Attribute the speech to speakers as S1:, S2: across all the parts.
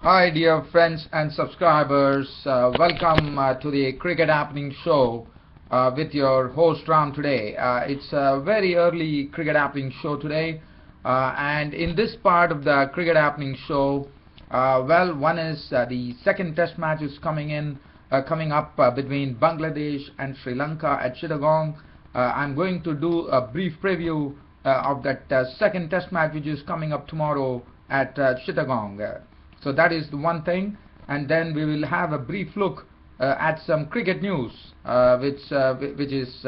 S1: Hi dear friends and subscribers, welcome to the Cricket Happening Show with your host Ram today. It's a very early Cricket Happening Show today, and in this part of the Cricket Happening Show, one is the second test match is coming up between Bangladesh and Sri Lanka at Chittagong. I'm going to do a brief preview of that second test match which is coming up tomorrow at Chittagong. So that is the one thing, and then we will have a brief look at some cricket news which is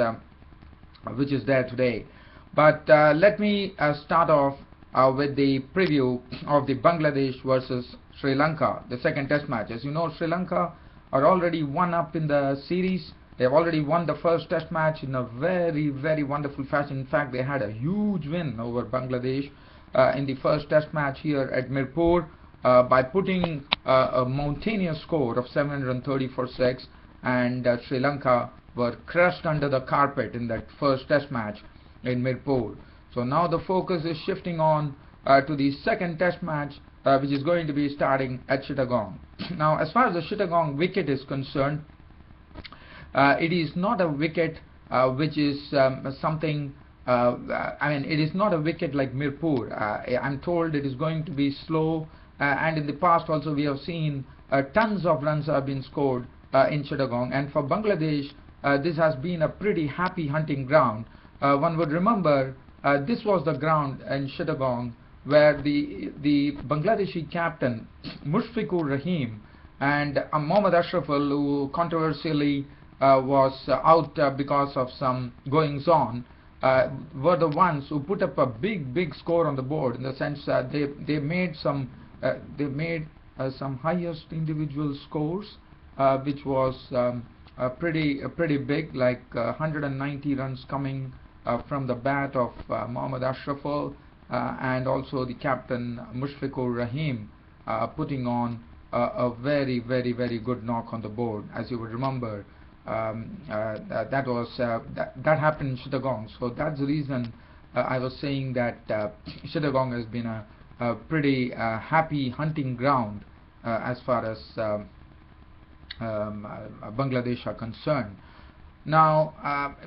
S1: there today. But let me start off with the preview of the Bangladesh versus Sri Lanka, the second test match. As you know, Sri Lanka are already one up in the series. They have already won the first test match in a very wonderful fashion. In fact, they had a huge win over Bangladesh in the first test match here at Mirpur. By putting a mountainous score of 730 for 6, and Sri Lanka were crushed under the carpet in that first test match in Mirpur. So now the focus is shifting on to the second test match which is going to be starting at Chittagong. Now as far as the Chittagong wicket is concerned, it is not a wicket which is something it is not a wicket like Mirpur. I'm told it is going to be slow. And in the past also we have seen tons of runs have been scored in Chittagong, and for Bangladesh this has been a pretty happy hunting ground. One would remember this was the ground in Chittagong where the Bangladeshi captain Mushfiqur Rahim and Mohammad Ashraful, who controversially was out because of some goings on, were the ones who put up a big score on the board, in the sense that they made some highest individual scores, which was pretty big, like 190 runs coming from the bat of Mohammad Ashraful, and also the captain Mushfiqur Rahim putting on a very good knock on the board. As you would remember, that happened in Chittagong. So that's the reason I was saying that Chittagong has been a pretty happy hunting ground as far as Bangladesh are concerned. Now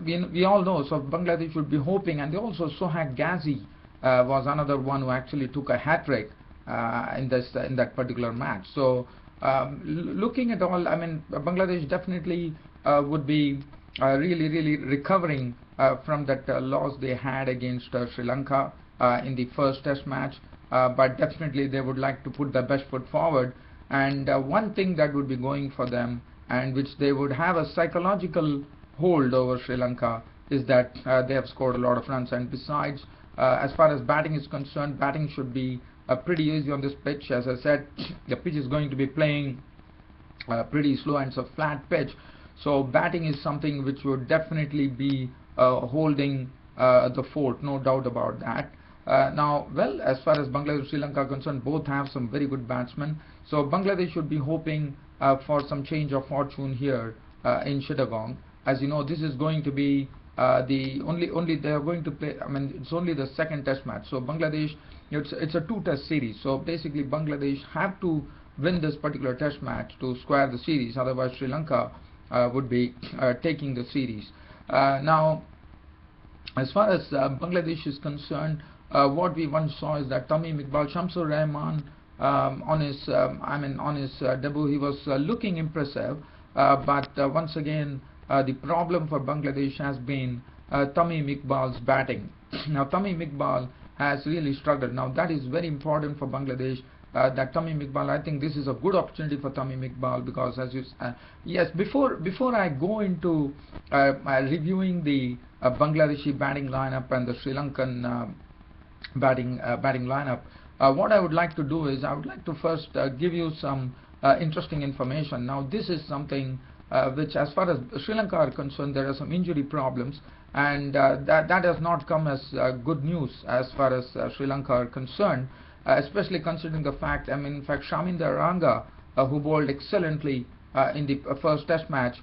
S1: we all know, so Bangladesh would be hoping, and they also Sohail Ghazi was another one who actually took a hat-trick in that particular match. So looking at all, I mean, Bangladesh definitely would be really recovering from that loss they had against Sri Lanka in the first test match. But definitely they would like to put their best foot forward, and one thing that would be going for them, and which they would have a psychological hold over Sri Lanka, is that they have scored a lot of runs. And besides, as far as batting is concerned, batting should be pretty easy on this pitch. As I said, the pitch is going to be playing pretty slow, and it's a flat pitch, so batting is something which would definitely be holding the fort, no doubt about that. Now, well, as far as Bangladesh and Sri Lanka are concerned, both have some very good batsmen. So Bangladesh should be hoping for some change of fortune here in Chittagong. As you know, this is going to be the only they are going to play. I mean, it's only the second test match. So Bangladesh, it's a two-test series. So basically, Bangladesh have to win this particular test match to square the series. Otherwise, Sri Lanka would be taking the series. Now, as far as Bangladesh is concerned, what we once saw is that Tamim Iqbal, Shamsur Rahman, on his debut, he was looking impressive, but once again the problem for Bangladesh has been Tamim Iqbal's batting. Now Tamim Iqbal has really struggled. Now that is very important for Bangladesh, that Tamim Iqbal, I think this is a good opportunity for Tamim Iqbal, because as you yes, before I go into reviewing the Bangladeshi batting lineup and the Sri Lankan batting lineup, what I would like to do is I would like to first give you some interesting information. Now this is something which, as far as Sri Lanka are concerned, there are some injury problems, and that has not come as good news as far as Sri Lanka are concerned, especially considering the fact, in fact, Shaminda Ranga, who bowled excellently in the first test match,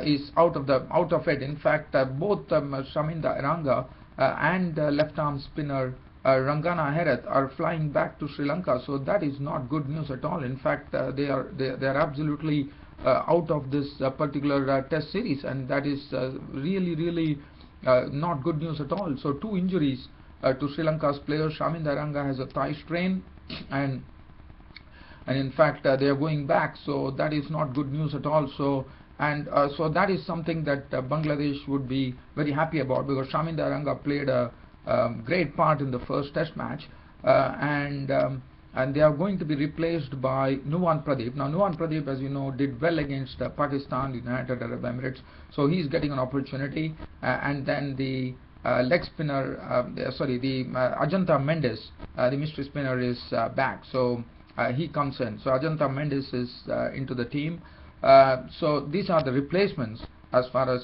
S1: is out of it. In fact, both Shaminda Ranga and left arm spinner Rangana Herath are flying back to Sri Lanka. So that is not good news at all. In fact, they are absolutely out of this particular Test series, and that is really not good news at all. So two injuries to Sri Lanka's player. Shaminda Ranga has a thigh strain, and in fact they are going back. So that is not good news at all. So so that is something that Bangladesh would be very happy about, because Shaminda Ranga played a great part in the first Test match, and they are going to be replaced by Nuwan Pradeep. Now Nuwan Pradeep, as you know, did well against Pakistan, United Arab Emirates, so he's getting an opportunity. And then the leg spinner, Ajanta Mendes, the mystery spinner, is back, so he comes in. So Ajanta Mendes is into the team. So these are the replacements as far as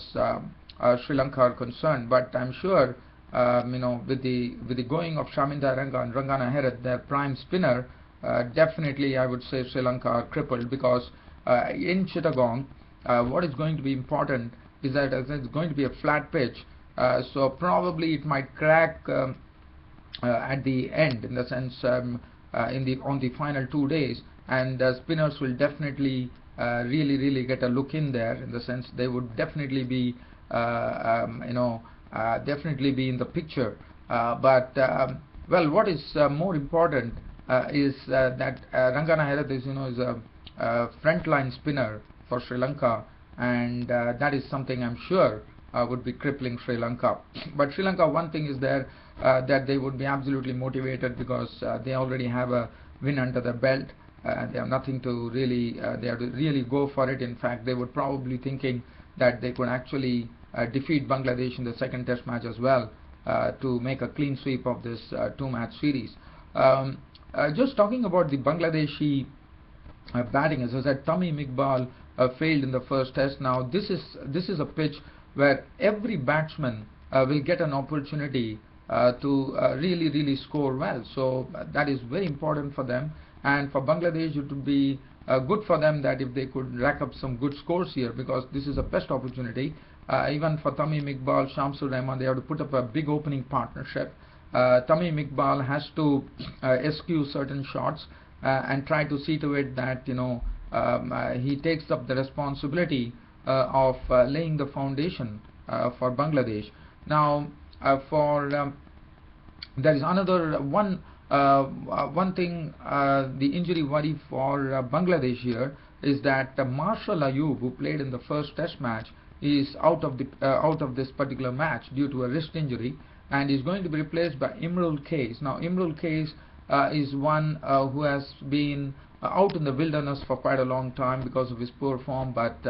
S1: Sri Lanka are concerned. But I'm sure with the going of Shaminda Ranga and Rangana Herath, their prime spinner, definitely I would say Sri Lanka are crippled, because in Chittagong, what is going to be important is that it's going to be a flat pitch, so probably it might crack at the end, in the sense on the final 2 days, and spinners will definitely really get a look in there, in the sense they would definitely be definitely be in the picture. But what is more important is that Rangana Herath is a frontline spinner for Sri Lanka, and that is something I'm sure would be crippling Sri Lanka. But Sri Lanka, one thing is there, that they would be absolutely motivated, because they already have a win under their belt. They have nothing to really, they have to really go for it. In fact, they would probably thinking that they could actually defeat Bangladesh in the second Test match as well, to make a clean sweep of this two-match series. Just talking about the Bangladeshi batting, as I said, Tamim Iqbal failed in the first Test. Now this is a pitch where every batsman will get an opportunity to really score well. So that is very important for them, and for Bangladesh it would be good for them that if they could rack up some good scores here, because this is the best opportunity. Even for Tamim Iqbal, Shamsul Rahman, they have to put up a big opening partnership. Tamim Iqbal has to eschew certain shots and try to see to it that he takes up the responsibility of laying the foundation for Bangladesh. Now there is another one thing, the injury worry for Bangladesh here is that Marshall Ayub, who played in the first Test match, is out of this particular match due to a wrist injury, and is going to be replaced by Imrul Kais. Now Imrul Kais is one who has been out in the wilderness for quite a long time because of his poor form, but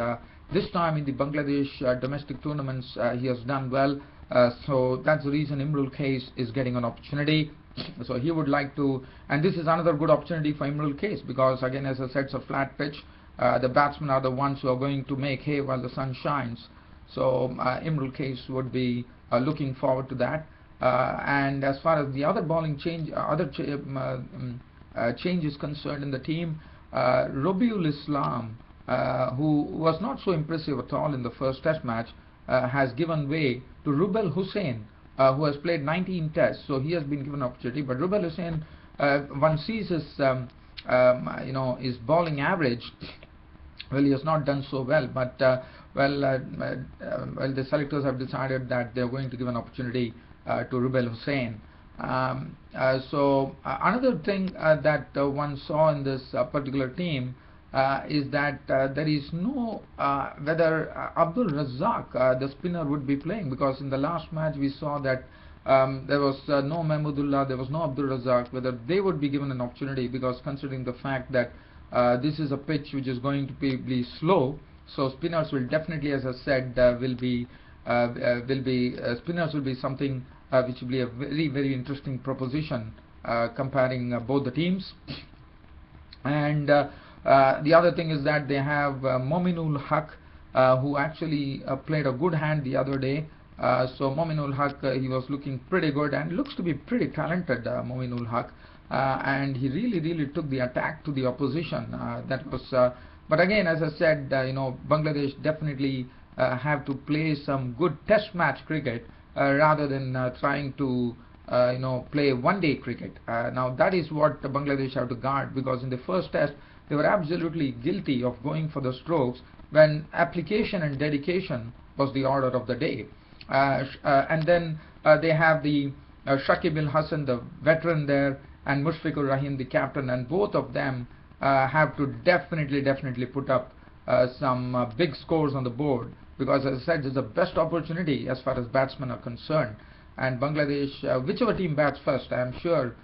S1: this time in the Bangladesh domestic tournaments he has done well, so that's the reason Imrul Kais is getting an opportunity. So he would like to, and this is another good opportunity for Imrul Kais, because again, as I said, it's a flat pitch. The batsmen are the ones who are going to make hay while the sun shines. So Imrul Kais would be looking forward to that. And as far as the other bowling change, change is concerned in the team, Robiul Islam, who was not so impressive at all in the first Test match, has given way to Rubel Hussain, who has played 19 Tests, so he has been given an opportunity. But Rubel Hussain, one sees his his bowling average. Well, he has not done so well, but the selectors have decided that they are going to give an opportunity to Rubel Hussain. So another thing that one saw in this particular team is that there is no whether Abdul Razzaq, the spinner, would be playing, because in the last match we saw that there was no Mahmudullah, there was no Abdul Razzaq, whether they would be given an opportunity, because considering the fact that this is a pitch which is going to be slow, so spinners will definitely, as I said, spinners will be something which will be a very interesting proposition comparing both the teams. And the other thing is that they have Mominul Haq, who actually played a good hand the other day. So Mominul Haq, he was looking pretty good and looks to be pretty talented, Mominul Haq, and he really took the attack to the opposition. That was, but again, as I said, Bangladesh definitely have to play some good Test match cricket rather than trying to play one-day cricket. Now that is what Bangladesh have to guard, because in the first test they were absolutely guilty of going for the strokes when application and dedication was the order of the day. And then they have the Shakib al Hasan, the veteran there, and Mushfiqur Rahim, the captain, and both of them have to definitely put up some big scores on the board, because as I said, it's the best opportunity as far as batsmen are concerned. And Bangladesh, whichever team bats first, I am sure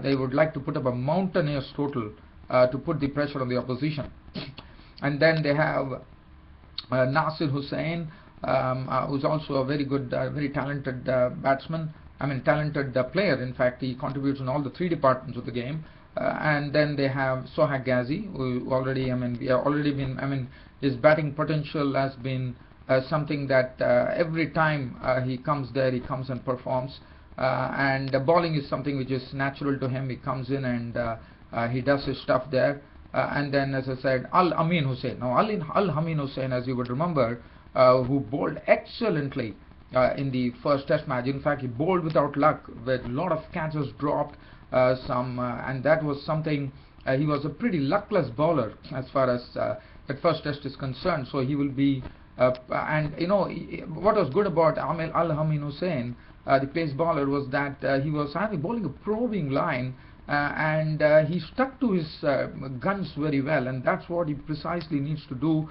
S1: they would like to put up a mountainous total to put the pressure on the opposition. And then they have Nasir Hussain, who's also a very good, very talented batsman. I mean, talented player. In fact, he contributes in all the three departments of the game. And then they have Sohail Ghazi, who already, his batting potential has been something that every time he comes there, he comes and performs. And bowling is something which is natural to him. He comes in and he does his stuff there. And then, as I said, Al-Amin Hussain. Now, Al-Amin Hussain, as you would remember, who bowled excellently in the first test match. In fact, he bowled without luck, with a lot of catches dropped, and that was something. He was a pretty luckless bowler as far as that first test is concerned. So he will be, and what was good about Al-Amin Hussain, the pace bowler, was that he was bowling a probing line, and he stuck to his guns very well, and that's what he precisely needs to do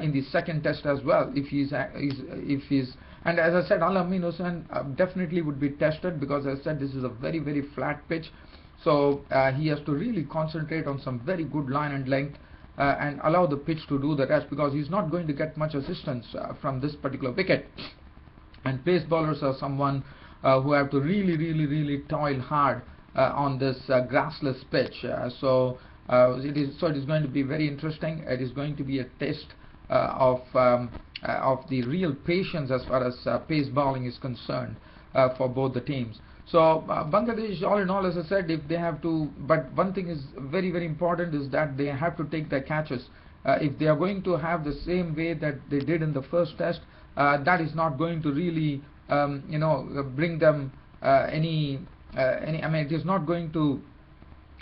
S1: in the second test as well. If he's and as I said, Al-Amin Hussain definitely would be tested, because as I said, this is a very flat pitch, so he has to really concentrate on some very good line and length and allow the pitch to do the rest, because he's not going to get much assistance from this particular wicket. And pace bowlers are someone who have to really toil hard on this grassless pitch. So it is going to be very interesting. It is going to be a test of the real patience as far as pace bowling is concerned for both the teams. So Bangladesh, all in all, as I said, if they have to, but one thing is very important, is that they have to take their catches. If they are going to have the same way that they did in the first test, that is not going to really bring them any. It is not going to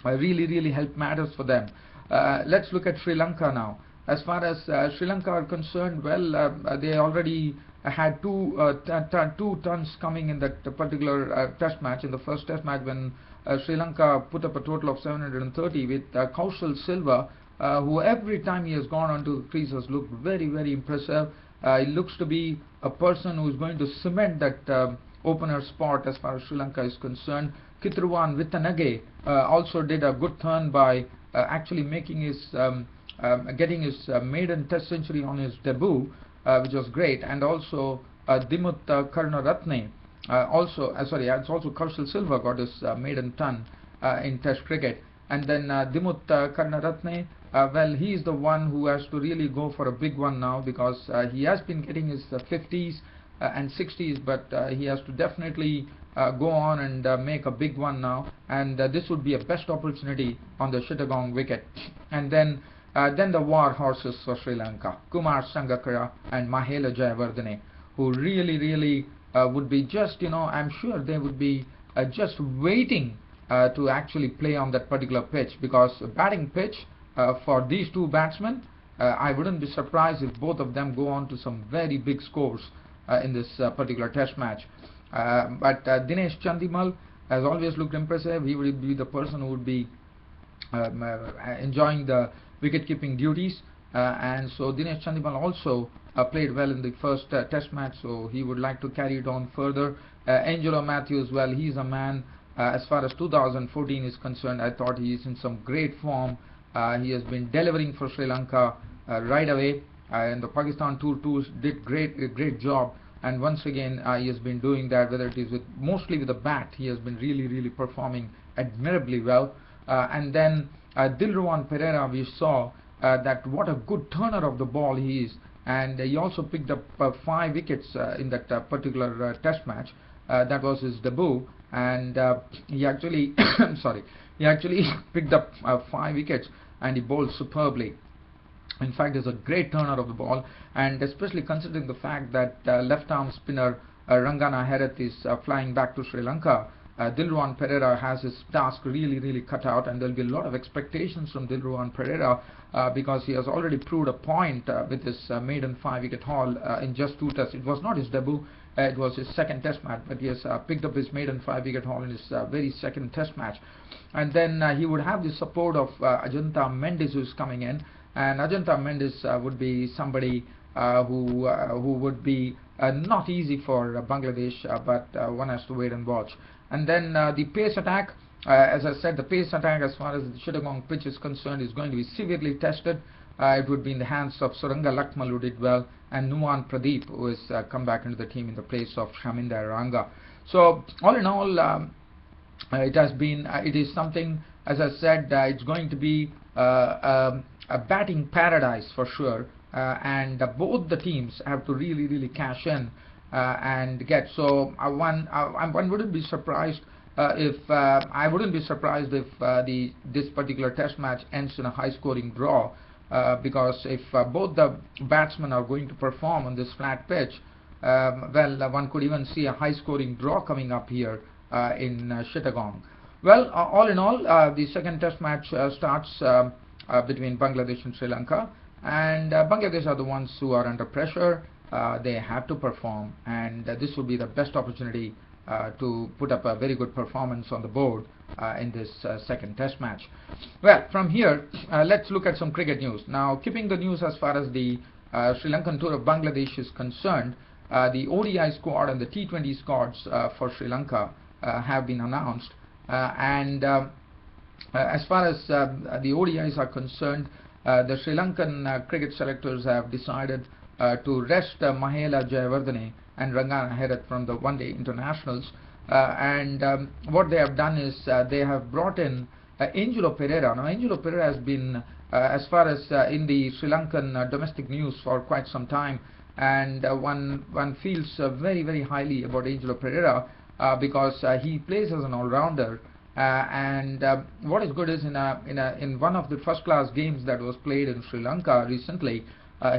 S1: really help matters for them. Let's look at Sri Lanka now. As far as Sri Lanka are concerned, well, they already had two tons coming in that particular test match, in the first test match, when Sri Lanka put up a total of 730 with Kaushal Silva, who every time he has gone onto the crease has looked very impressive. He looks to be a person who is going to cement that opener spot as far as Sri Lanka is concerned. Kitruwan Vittanage also did a good turn by actually making his getting his maiden test century on his debut, which was great. And also Dimut Karunaratne, it's also Kaushal Silva got his maiden ton in test cricket. And then Dimut Karunaratne, well, he is the one who has to really go for a big one now, because he has been getting his 50s and 60s, but he has to definitely go on and make a big one now, and this would be a best opportunity on the Chittagong wicket. And then the war horses for Sri Lanka, Kumar Sangakkara and Mahela Jayawardene, who really would be just, I'm sure they would be just waiting to actually play on that particular pitch, because batting pitch for these two batsmen, I wouldn't be surprised if both of them go on to some very big scores in this particular test match. But Dinesh Chandimal has always looked impressive. He would be the person who would be enjoying the wicket-keeping duties, and so Dinesh Chandimal also played well in the first test match, so he would like to carry it on further. Angelo Matthews, well, he's a man, as far as 2014 is concerned, I thought he is in some great form. He has been delivering for Sri Lanka right away, and the Pakistan tours did a great job, and once again he has been doing that, whether it is mostly with the bat. He has been really performing admirably well. And then Dilruwan Pereira, we saw that what a good turner of the ball he is, and he also picked up 5 wickets in that particular test match. That was his debut, and he actually he actually picked up 5 wickets, and he bowled superbly. In fact, he's a great turner of the ball, and especially considering the fact that left arm spinner Rangana Herath is flying back to Sri Lanka, Dilruwan Pereira has his task really cut out, and there will be a lot of expectations from Dilruwan Pereira because he has already proved a point with his maiden 5-wicket haul in just 2 tests. It was not his debut, it was his second test match, but he has picked up his maiden 5-wicket haul in his very second test match. And then he would have the support of Ajanta Mendes, who is coming in, and Ajanta Mendes would be somebody who would be not easy for Bangladesh, but one has to wait and watch. And then the pace attack, as I said, the pace attack as far as the Chittagong pitch is concerned is going to be severely tested. It would be in the hands of Suranga Lakmal, who did well, and Nuwan Pradeep, who has come back into the team in the place of Shaminda Ranga. So all in all, it is something, as I said, it's going to be a batting paradise for sure, and both the teams have to really cash in and get. So one wouldn't be surprised if this particular test match ends in a high-scoring draw, because if both the batsmen are going to perform on this flat pitch, well, one could even see a high-scoring draw coming up here in Chittagong. Well, all in all, the second test match starts between Bangladesh and Sri Lanka, and Bangladesh are the ones who are under pressure. They have to perform, and this will be the best opportunity to put up a very good performance on the board in this second test match. Well, from here, let's look at some cricket news. Now, keeping the news as far as the Sri Lankan tour of Bangladesh is concerned, the ODI squad and the T20 squads for Sri Lanka have been announced, and as far as the ODIs are concerned, the Sri Lankan cricket selectors have decided to rest Mahela Jayawardene and Rangana Herath from the one-day internationals, and what they have done is they have brought in Angelo Pereira. Now, Angelo Pereira has been, as far as in the Sri Lankan domestic news for quite some time, and one feels very highly about Angelo Pereira because he plays as an all-rounder. And what is good is in one of the first-class games that was played in Sri Lanka recently,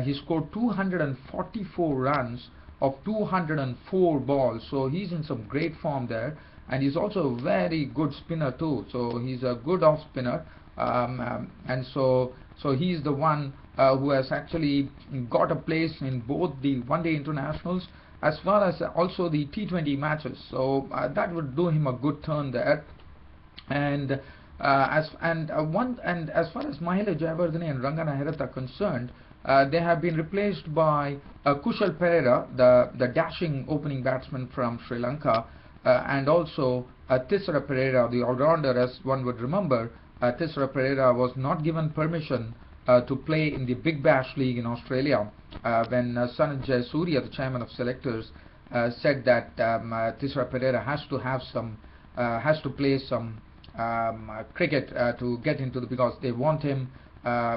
S1: he scored 244 runs of 204 balls. So he's in some great form there, and he's also a very good spinner too. So he's a good off spinner, and so he's the one who has actually got a place in both the one-day internationals as well as also the T20 matches. So that would do him a good turn there. And as far as Mahela Jayawardene and Rangana Herath are concerned, they have been replaced by Kushal Pereira, the dashing opening batsman from Sri Lanka, and also Thisara Pereira, the all-rounder. As one would remember, Thisara Pereira was not given permission to play in the Big Bash League in Australia when Sanat Jayasuriya, the chairman of selectors, said that Thisara Pereira has to play some cricket to get into because they want him,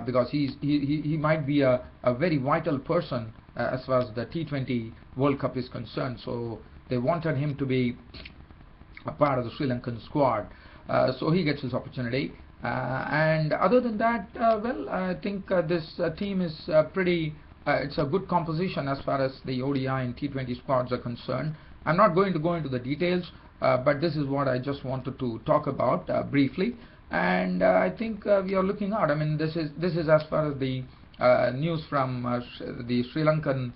S1: because he might be a very vital person as far as the T20 World Cup is concerned. So they wanted him to be a part of the Sri Lankan squad, so he gets his opportunity. And other than that, well, I think this team is pretty. It's a good composition as far as the ODI and T20 squads are concerned. I'm not going to go into the details, but this is what I just wanted to talk about briefly. And I think we are looking out. I mean, this is as far as the news from the Sri Lankan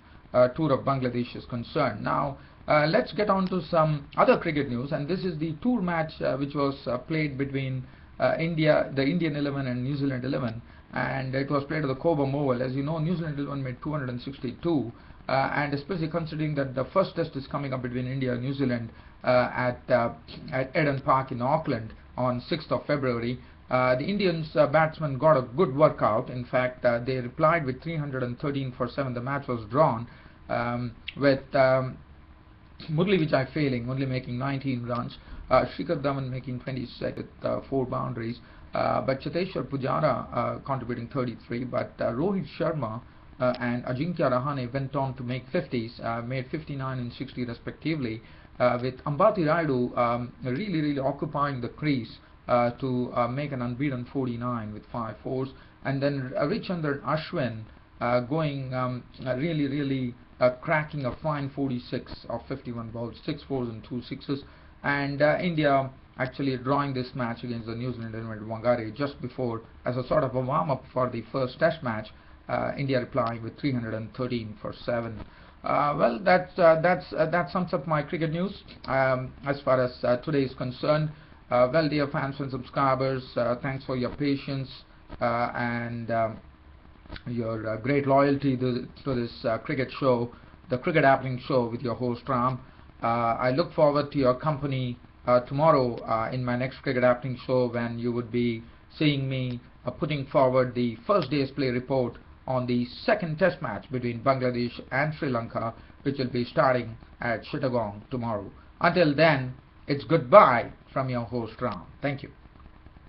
S1: tour of Bangladesh is concerned. Now, let's get on to some other cricket news, and this is the tour match which was played between the Indian 11 and New Zealand 11, and it was played at the Cobham Oval. As you know, New Zealand 11 made 262, and especially considering that the first test is coming up between India and New Zealand at Eden Park in Auckland on 6th of February. The Indians batsmen got a good workout. In fact, they replied with 313 for 7. The match was drawn with Murli Vijay failing, only making 19 runs. Shikhar Dhawan making 26 with 4 boundaries. But Cheteshwar Pujara contributing 33. But Rohit Sharma and Ajinkya Rahane went on to make 50s, made 59 and 60 respectively. With Ambati Rayudu really occupying the crease to make an unbeaten 49 with 5 fours, and then Ravichandran Ashwin going really cracking a fine 46 of 51 balls, 6 fours and 2 sixes. and India actually drawing this match against the New Zealand invited Wangari just before as a sort of a warm-up for the first Test match. India replying with 313 for 7. Well, that sums up my cricket news as far as today is concerned. Well, dear fans and subscribers, thanks for your patience and your great loyalty to this cricket show, the Cricket Happening Show with your host Ram. I look forward to your company tomorrow in my next Cricket Happening Show, when you would be seeing me putting forward the first day's play report on the second Test match between Bangladesh and Sri Lanka, which will be starting at Chittagong tomorrow. Until then, it's goodbye from your host Ram. Thank you.